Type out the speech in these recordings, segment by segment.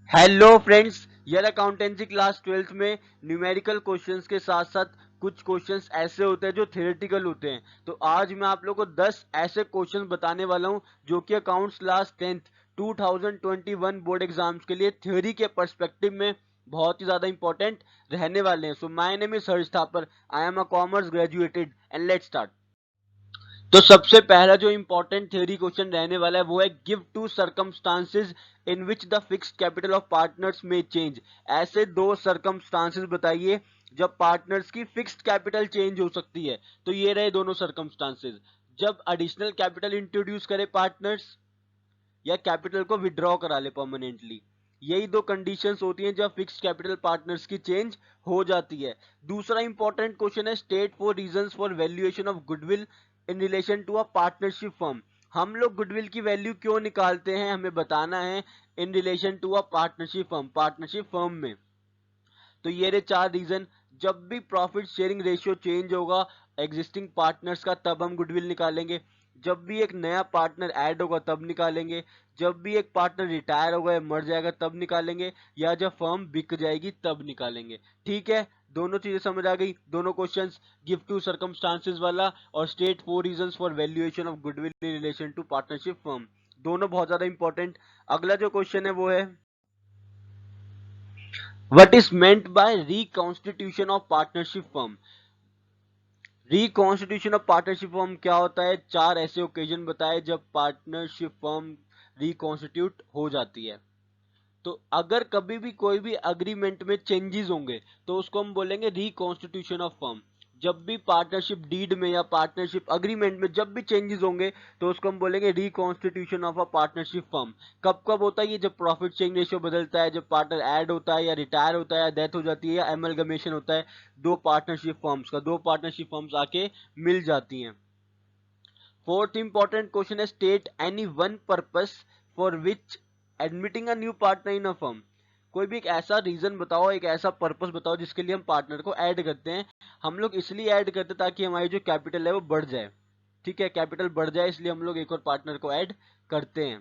Hello friends, यार accountancy class 12th में numerical questions के साथ साथ कुछ क्वेश्चंस ऐसे होते हैं जो थ्योरेटिकल होते हैं। तो आज मैं आप लोगों को 10 ऐसे क्वेश्चंस बताने वाला हूं जो कि accounts class 10th 2021 board exams के लिए थ्योरी के पर्सपेक्टिव में बहुत ही ज्यादा इंपॉर्टेंट रहने वाले हैं। So my name is Harsh Thapar, I am a commerce graduated and let's start. तो सबसे पहला जो इंपॉर्टेंट थ्योरी क्वेश्चन रहने वाला है वो है give two circumstances in which the fixed capital of partners में चेंज। ऐसे दो सर्कमस्टांसेस बताइए जब पार्टनर्स की फिक्स्ड कैपिटल चेंज हो सकती है। तो ये रहे दोनों सर्कमस्टांसेस, जब एडिशनल कैपिटल इंट्रोड्यूस करे पार्टनर्स या कैपिटल को विड्रॉ करा ले परमानेंटली। यही दो कंडीशंस होती हैं जब फिक्स्ड कैपिटल पार्टनर्स की चेंज हो जाती है। दूसरा इंपॉर्टेंट क्वेश्चन है state for reasons for valuation of goodwill in relation to a partnership firm. हम लोग गुडविल की वैल्यू क्यों निकालते हैं हमें बताना है in relation to a partnership firm में। तो ये रहे चार रीजन। जब भी प्रॉफिट शेयरिंग रेशियो चेंज होगा एग्जिस्टिंग पार्टनर्स का तब हम गुडविल निकालेंगे। जब भी एक नया पार्टनर ऐड होगा तब निकालेंगे। जब भी एक पार्टनर रिटायर होगा या मर जाएगा तब निकालेंगे, या जब फर्म बिक जाएगी तब निकालेंगे। ठीक है, दोनों चीजें समझ आ गई। दोनों क्वेश्चंस, गिव टू सर्कमस्टांसेस वाला और state four reasons for valuation of goodwill in relation to partnership firm, दोनों बहुत ज्यादा इंपॉर्टेंट। अगला जो क्वेश्चन है वो है What is meant by reconstitution of partnership firm? Reconstitution of partnership firm क्या होता है? चार ऐसे ओकेजन बताए जब पार्टनरशिप फर्म रिकॉन्स्टिट्यूट हो जाती है। तो अगर कभी भी कोई भी अग्रीमेंट में चेंजेस होंगे तो उसको हम बोलेंगे रिकॉन्स्टिट्यूशन ऑफ फर्म। जब भी पार्टनरशिप डीड में या पार्टनरशिप अग्रीमेंट में जब भी चेंजेस होंगे तो उसको हम बोलेंगे reconstitution of a partnership firm. कब कब होता है ये? जब प्रॉफिट शेयरिंग रेशियो बदलता है, जब पार्टनर ऐड होता है या रिटायर होता है या डेथ हो जाती है या एमलगमेशन होता है दो पार्टनरशिप फर्म्स आके मिल जाती हैं। फोर्थ इंपॉर्टेंट क्वेश्चन है state any one purpose for which admitting a new partner in a firm. कोई भी एक ऐसा रीजन बताओ, एक ऐसा पर्पस बताओ जिसके लिए हम पार्टनर को ऐड करते हैं। हम लोग इसलिए ऐड करते हैं ताकि हमारी जो कैपिटल है वो बढ़ जाए। ठीक है, कैपिटल बढ़ जाए इसलिए हम लोग एक और पार्टनर को ऐड करते हैं।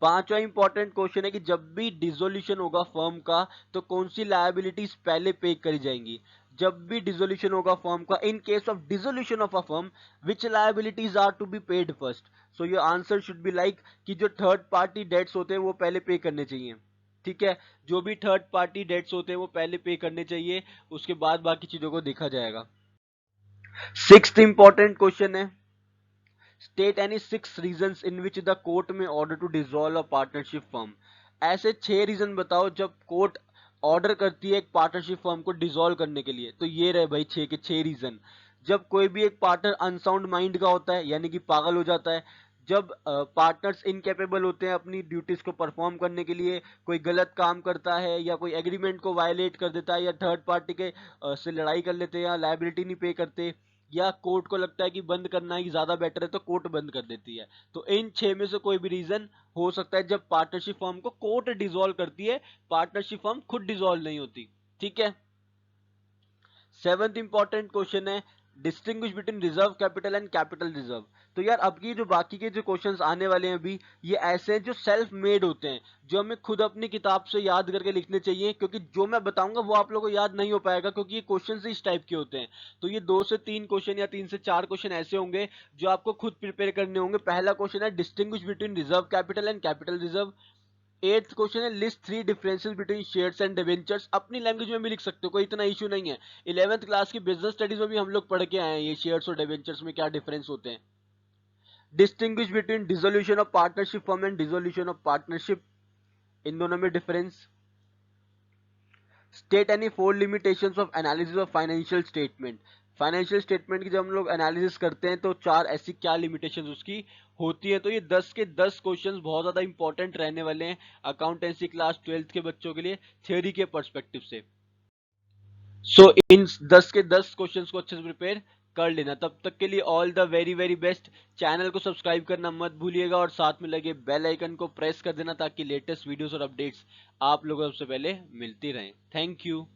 पांचवा इंपॉर्टेंट क्वेश्चन है कि जब भी डिसोल्यूशन होगा फर्म का तो कौन सी लायबिलिटीज पहले पे करी जाएंगी। जब भी डिसोल्यूशन होगा फर्म का, in case of dissolution of a firm which liabilities are to be paid first. So your answer should be like कि जो थर्ड पार्टी डेट्स होते हैं वो पहले पे करने चाहिए। ठीक है, जो भी थर्ड पार्टी डेट्स होते हैं वो पहले पे करने चाहिए, उसके बाद बाकी चीजों को देखा जाएगा। सिक्स्थ इंपॉर्टेंट क्वेश्चन है state any 6 reasons in which the court में order to dissolve a partnership firm. ऐसे 6 रीजन बताओ जब कोर्ट ऑर्डर करती है एक पार्टनरशिप फर्म को डिसॉल्व करने के लिए। तो ये रहे भाई 6 के 6 रीजन। जब कोई भी एक पार्टनर अनसाउंड माइंड का होता है यानी कि पागल हो जाता है, जब पार्टनर्स इनकेपेबल होते हैं अपनी ड्यूटीज को परफॉर्म करने के लिए, कोई गलत काम करता है या कोई एग्रीमेंट को वायलेट कर देता है या थर्ड पार्टी के से लड़ाई कर लेते हैं या लाइबिलिटी नहीं पे करते, या कोर्ट को लगता है कि बंद करना ही ज्यादा बेटर है तो कोर्ट बंद कर देती है। तो इन 6 में से कोई भी रीजन हो सकता है जब पार्टनरशिप फर्म को कोर्ट डिसॉल्व करती है, पार्टनरशिप फर्म खुद डिसॉल्व नहीं होती। ठीक है, सेवंथ इंपॉर्टेंट क्वेश्चन है distinguish between reserve capital and capital reserve. तो यार अब की जो बाकी के जो क्वेश्चंस आने वाले हैं अभी, ये ऐसे हैं जो सेल्फ मेड होते हैं, जो हमें खुद अपनी किताब से याद करके लिखने चाहिए, क्योंकि जो मैं बताऊंगा वो आप लोगों को याद नहीं हो पाएगा क्योंकि ये क्वेश्चन इस टाइप के होते हैं। तो ये 2 से 3 क्वेश्चन या 3 से 4 क्वेश्चन ऐसे होंगे जो आपको खुद प्रिपेयर करने होंगे। पहला क्वेश्चन है distinguish between reserve capital and capital reserve. Eighth question है list 3 differences between shares and debentures. अपनी लैंग्वेज में भी लिख सकते हो, कोई इतना इशू नहीं है। 11th क्लास की बिजनेस स्टडीज में भी हम लोग पढ़ के आए हैं ये शेयर्स और डिवेंचर्स में क्या डिफरेंस होते हैं। Distinguish between dissolution of partnership firm and dissolution of partnership, इन दोनों में difference. State any 4 limitations of analysis of financial statement. Financial statement की जब हम लोग एनालिसिस करते हैं तो 4 ऐसी क्या लिमिटेशंस उसकी होती है। तो ये 10 के 10 क्वेश्चंस बहुत ज्यादा इंपॉर्टेंट रहने वाले हैं अकाउंटेंसी क्लास 12th के बच्चों के लिए थ्योरी के पर्सपेक्टिव से। सो इन 10 के 10 क्वेश्चंस को अच्छे से प्रिपेयर कर लेना। तब तक के लिए all the very very best. Channel को सब्सक्राइब करना मत भूलिएगा और साथ में लगे बेल आइकन को प्रेस कर देना ताकि लेटेस्ट वीडियोस और अपडेट्स आप लोगों को सबसे पहले मिलती रहें। Thank you.